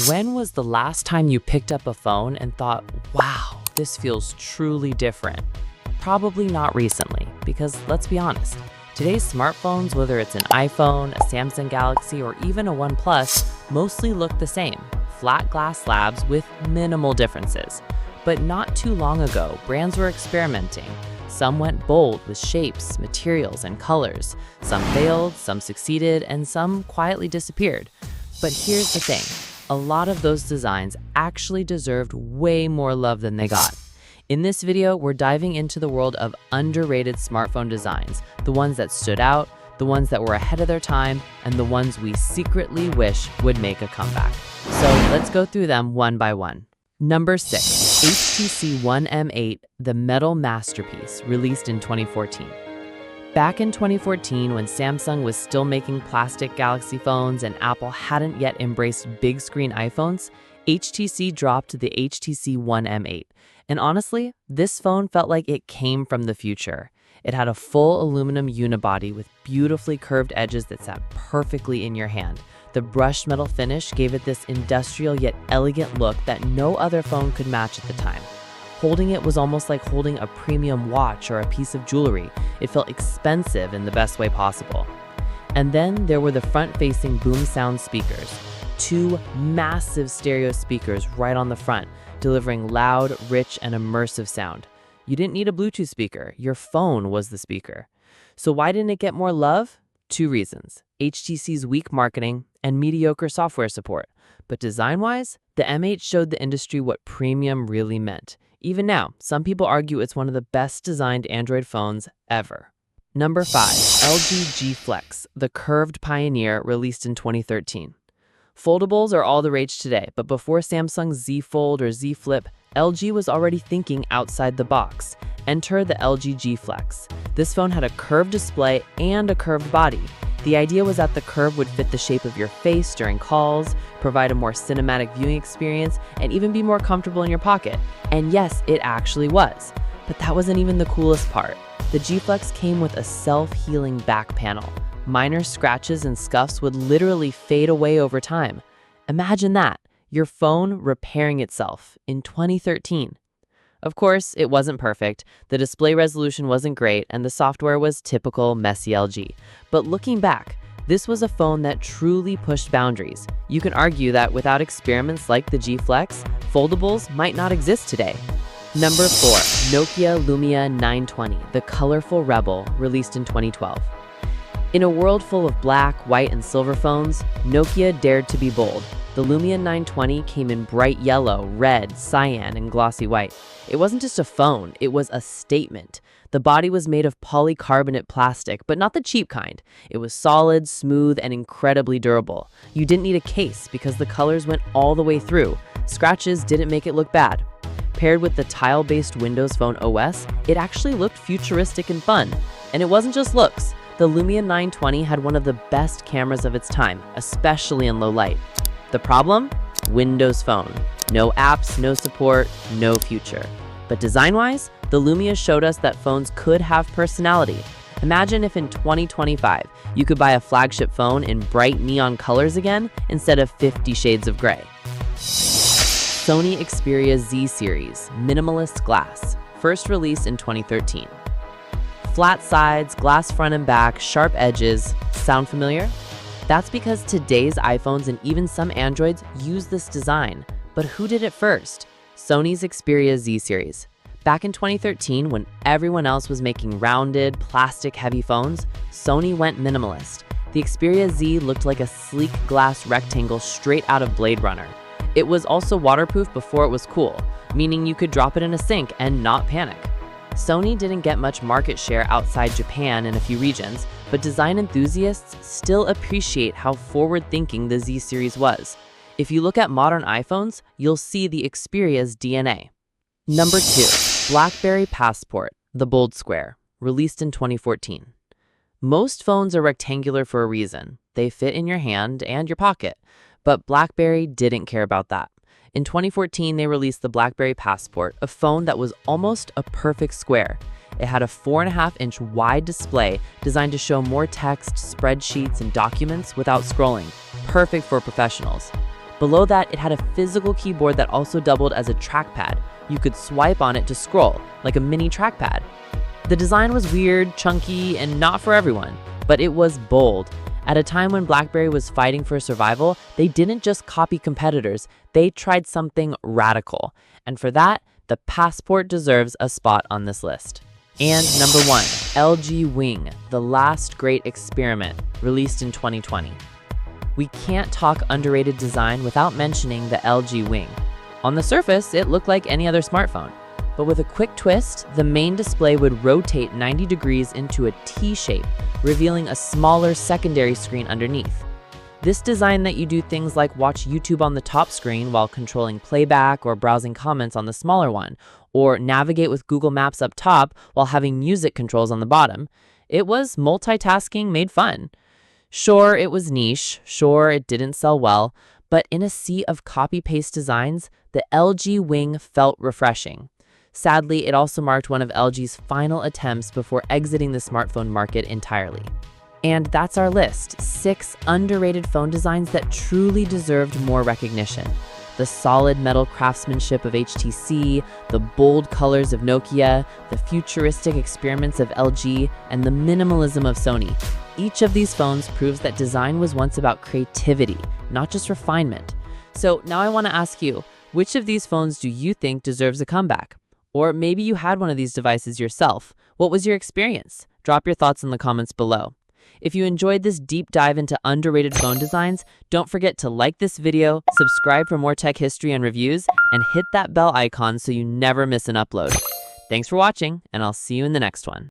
When was the last time you picked up a phone and thought, wow, this feels truly different? Probably not recently, because let's be honest, today's smartphones, whether it's an iPhone, a Samsung Galaxy, or even a OnePlus, mostly look the same, flat glass slabs with minimal differences. But not too long ago, brands were experimenting. Some went bold with shapes, materials, and colors. Some failed, some succeeded, and some quietly disappeared. But here's the thing. A lot of those designs actually deserved way more love than they got. In this video, we're diving into the world of underrated smartphone designs, the ones that stood out, the ones that were ahead of their time, and the ones we secretly wish would make a comeback. So let's go through them one by one. Number 6, HTC One M8, the metal masterpiece, released in 2014. Back in 2014, when Samsung was still making plastic Galaxy phones and Apple hadn't yet embraced big screen iPhones, HTC dropped the HTC One M8. And honestly, this phone felt like it came from the future. It had a full aluminum unibody with beautifully curved edges that sat perfectly in your hand. The brushed metal finish gave it this industrial yet elegant look that no other phone could match at the time. Holding it was almost like holding a premium watch or a piece of jewelry. It felt expensive in the best way possible. And then there were the front-facing BoomSound speakers, 2 massive stereo speakers right on the front, delivering loud, rich, and immersive sound. You didn't need a Bluetooth speaker. Your phone was the speaker. So why didn't it get more love? 2 reasons: HTC's weak marketing and mediocre software support. But design-wise, the M8 showed the industry what premium really meant. Even now, some people argue it's one of the best designed Android phones ever. Number 5, LG G Flex, the curved pioneer, released in 2013. Foldables are all the rage today, but before Samsung's Z Fold or Z Flip, LG was already thinking outside the box. Enter the LG G Flex. This phone had a curved display and a curved body. The idea was that the curve would fit the shape of your face during calls, provide a more cinematic viewing experience, and even be more comfortable in your pocket. And yes, it actually was. But that wasn't even the coolest part. The G Flex came with a self-healing back panel. Minor scratches and scuffs would literally fade away over time. Imagine that, your phone repairing itself in 2013. Of course, it wasn't perfect, the display resolution wasn't great, and the software was typical messy LG. But looking back, this was a phone that truly pushed boundaries. You can argue that without experiments like the G Flex, foldables might not exist today. Number 4, Nokia Lumia 920, the colorful rebel, released in 2012. In a world full of black, white, and silver phones, Nokia dared to be bold. The Lumia 920 came in bright yellow, red, cyan, and glossy white. It wasn't just a phone, it was a statement. The body was made of polycarbonate plastic, but not the cheap kind. It was solid, smooth, and incredibly durable. You didn't need a case because the colors went all the way through. Scratches didn't make it look bad. Paired with the tile-based Windows Phone OS, it actually looked futuristic and fun. And it wasn't just looks. The Lumia 920 had one of the best cameras of its time, especially in low light. The problem? Windows Phone. No apps, no support, no future. But design-wise, the Lumia showed us that phones could have personality. Imagine if in 2025, you could buy a flagship phone in bright neon colors again instead of 50 shades of gray. Sony Xperia Z Series, Minimalist glass, first released in 2013. Flat sides, glass front and back, sharp edges. Sound familiar? That's because today's iPhones and even some Androids use this design. But who did it first? Sony's Xperia Z Series. Back in 2013, when everyone else was making rounded, plastic-heavy phones, Sony went minimalist. The Xperia Z looked like a sleek glass rectangle straight out of Blade Runner. It was also waterproof before it was cool, meaning you could drop it in a sink and not panic. Sony didn't get much market share outside Japan in a few regions, but design enthusiasts still appreciate how forward-thinking the Z Series was. If you look at modern iPhones, you'll see the Xperia's DNA. Number 2, BlackBerry Passport, the bold square, released in 2014. Most phones are rectangular for a reason. They fit in your hand and your pocket. But BlackBerry didn't care about that. In 2014, they released the BlackBerry Passport, a phone that was almost a perfect square. It had a 4.5-inch wide display designed to show more text, spreadsheets, and documents without scrolling. Perfect for professionals. Below that, it had a physical keyboard that also doubled as a trackpad. You could swipe on it to scroll, like a mini trackpad. The design was weird, chunky, and not for everyone, but it was bold. At a time when BlackBerry was fighting for survival, they didn't just copy competitors, they tried something radical. And for that, the Passport deserves a spot on this list. And number 1, LG Wing, the last great experiment, released in 2020. We can't talk underrated design without mentioning the LG Wing. On the surface, it looked like any other smartphone. But with a quick twist, the main display would rotate 90 degrees into a T shape, revealing a smaller secondary screen underneath. This design let you do things like watch YouTube on the top screen while controlling playback or browsing comments on the smaller one, or navigate with Google Maps up top while having music controls on the bottom. It was multitasking made fun. Sure, it was niche, sure, it didn't sell well, but in a sea of copy-paste designs, the LG Wing felt refreshing. Sadly, it also marked one of LG's final attempts before exiting the smartphone market entirely. And that's our list, 6 underrated phone designs that truly deserved more recognition. The solid metal craftsmanship of HTC, the bold colors of Nokia, the futuristic experiments of LG, and the minimalism of Sony. Each of these phones proves that design was once about creativity, not just refinement. So now I want to ask you, which of these phones do you think deserves a comeback? Or maybe you had one of these devices yourself. What was your experience? Drop your thoughts in the comments below. If you enjoyed this deep dive into underrated phone designs, don't forget to like this video, subscribe for more tech history and reviews, and hit that bell icon so you never miss an upload. Thanks for watching, and I'll see you in the next one.